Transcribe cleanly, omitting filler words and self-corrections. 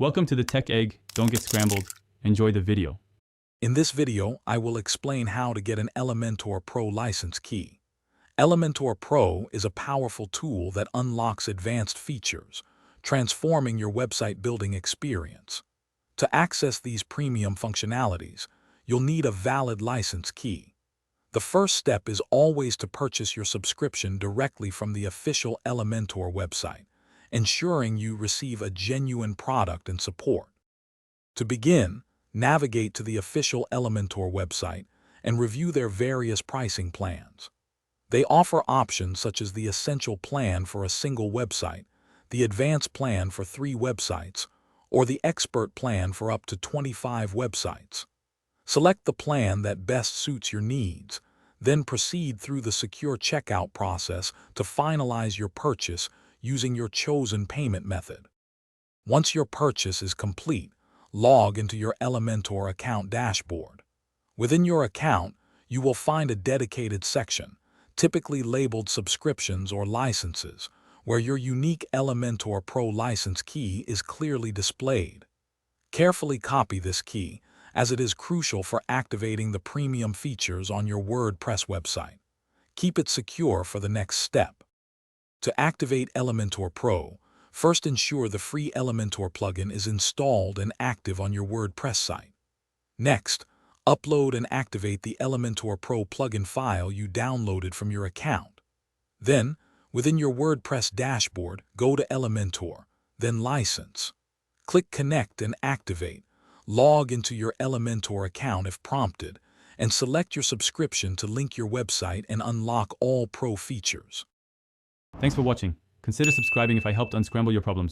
Welcome to the Tech Egg. Don't get scrambled. Enjoy the video. In this video, I will explain how to get an Elementor Pro license key. Elementor Pro is a powerful tool that unlocks advanced features, transforming your website building experience. To access these premium functionalities, you'll need a valid license key. The first step is always to purchase your subscription directly from the official Elementor website, ensuring you receive a genuine product and support. To begin, navigate to the official Elementor website and review their various pricing plans. They offer options such as the Essential plan for a single website, the Advanced plan for 3 websites, or the Expert plan for up to 25 websites. Select the plan that best suits your needs, then proceed through the secure checkout process to finalize your purchase using your chosen payment method. Once your purchase is complete, log into your Elementor account dashboard. Within your account, you will find a dedicated section, typically labeled Subscriptions or Licenses, where your unique Elementor Pro license key is clearly displayed. Carefully copy this key, as it is crucial for activating the premium features on your WordPress website. Keep it secure for the next step. To activate Elementor Pro, first ensure the free Elementor plugin is installed and active on your WordPress site. Next, upload and activate the Elementor Pro plugin file you downloaded from your account. Then, within your WordPress dashboard, go to Elementor, then License. Click Connect and Activate. Log into your Elementor account if prompted, and select your subscription to link your website and unlock all Pro features. Thanks for watching. Consider subscribing if I helped unscramble your problems.